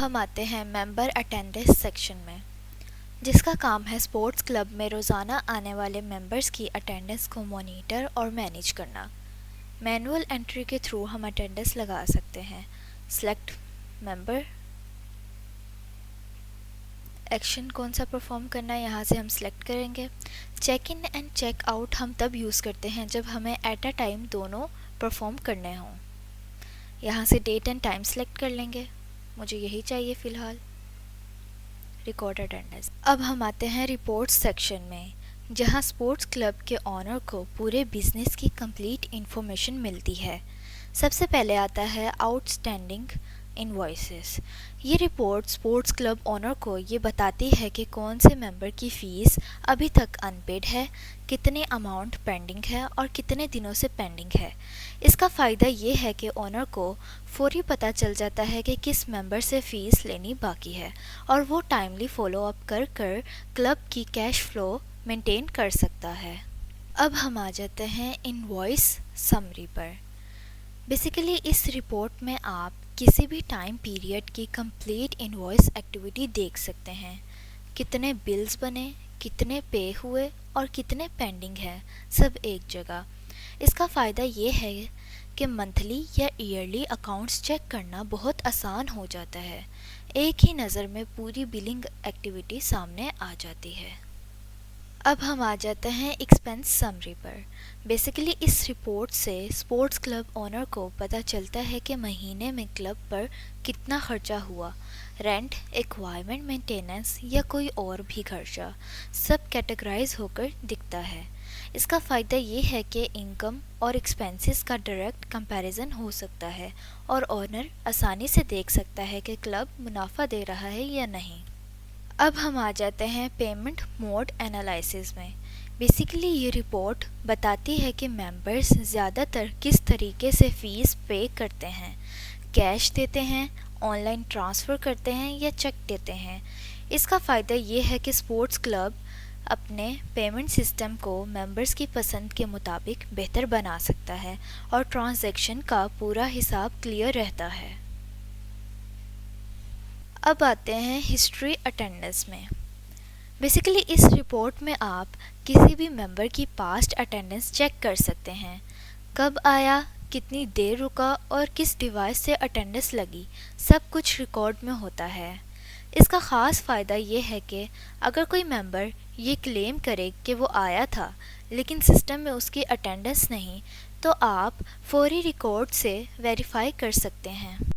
ہم آتے ہیں ممبر اٹینڈنس سیکشن میں، جس کا کام ہے اسپورٹس کلب میں روزانہ آنے والے ممبرز کی اٹینڈنس کو مانیٹر اور مینیج کرنا۔ مینول انٹری کے تھرو ہم اٹینڈنس لگا سکتے ہیں۔ سلیکٹ ممبر، ایکشن کون سا پرفارم کرنا ہے یہاں سے ہم سلیکٹ کریں گے۔ Check in and check out ہم تب یوز کرتے ہیں جب ہمیں ایٹ اے ٹائم دونوں پرفارم کرنے ہوں۔ یہاں سے ڈیٹ اینڈ ٹائم سلیکٹ کر لیں گے، مجھے یہی چاہیے فی الحال۔ Record attendance. اب ہم آتے ہیں رپورٹس سیکشن میں، جہاں اسپورٹس کلب کے آنر کو پورے بزنس کی کمپلیٹ انفارمیشن ملتی ہے۔ سب سے پہلے آتا ہے آؤٹ اسٹینڈنگ انوائسز۔ یہ رپورٹ اسپورٹس کلب آنر کو یہ بتاتی ہے کہ کون سے ممبر کی فیس ابھی تک ان پیڈ ہے، کتنے اماؤنٹ پینڈنگ ہے اور کتنے دنوں سے پینڈنگ ہے۔ اس کا فائدہ یہ ہے کہ آنر کو فوری پتہ چل جاتا ہے کہ کس ممبر سے فیس لینی باقی ہے، اور وہ ٹائملی فالو اپ کر کلب کی کیش فلو مینٹین کر سکتا ہے۔ اب ہم آ جاتے ہیں انوائس سمری پر۔ بیسیکلی اس رپورٹ میں آپ کسی بھی ٹائم پیریڈ کی کمپلیٹ انوائس ایکٹیویٹی دیکھ سکتے ہیں، کتنے بلز بنے، کتنے پے ہوئے اور کتنے پینڈنگ ہیں، سب ایک جگہ۔ اس کا فائدہ یہ ہے کہ منتھلی یا ایئرلی اکاؤنٹس چیک کرنا بہت آسان ہو جاتا ہے، ایک ہی نظر میں پوری بلنگ ایکٹیویٹی سامنے آ جاتی ہے۔ اب ہم آ جاتے ہیں ایکسپینس سمری پر۔ بیسیکلی اس رپورٹ سے اسپورٹس کلب آنر کو پتہ چلتا ہے کہ مہینے میں کلب پر کتنا خرچہ ہوا، رینٹ، ایکوائرمنٹ مینٹیننس یا کوئی اور بھی خرچہ، سب کیٹیگرائز ہو کر دکھتا ہے۔ اس کا فائدہ یہ ہے کہ انکم اور ایکسپینسز کا ڈائریکٹ کمپیریزن ہو سکتا ہے، اور آنر آسانی سے دیکھ سکتا ہے کہ کلب منافع دے رہا ہے یا نہیں۔ اب ہم آ جاتے ہیں پیمنٹ موڈ انالائسز میں۔ بیسیکلی یہ رپورٹ بتاتی ہے کہ ممبرز زیادہ تر کس طریقے سے فیس پے کرتے ہیں، کیش دیتے ہیں، آن لائن ٹرانسفر کرتے ہیں یا چیک دیتے ہیں۔ اس کا فائدہ یہ ہے کہ اسپورٹس کلب اپنے پیمنٹ سسٹم کو ممبرز کی پسند کے مطابق بہتر بنا سکتا ہے، اور ٹرانزیکشن کا پورا حساب کلیئر رہتا ہے۔ اب آتے ہیں ہسٹری اٹینڈنس میں۔ بیسیکلی اس رپورٹ میں آپ کسی بھی ممبر کی پاسٹ اٹینڈنس چیک کر سکتے ہیں، کب آیا، کتنی دیر رکا اور کس ڈیوائس سے اٹینڈنس لگی، سب کچھ ریکارڈ میں ہوتا ہے۔ اس کا خاص فائدہ یہ ہے کہ اگر کوئی ممبر یہ کلیم کرے کہ وہ آیا تھا لیکن سسٹم میں اس کی اٹینڈنس نہیں، تو آپ فوری ریکارڈ سے ویریفائی کر سکتے ہیں۔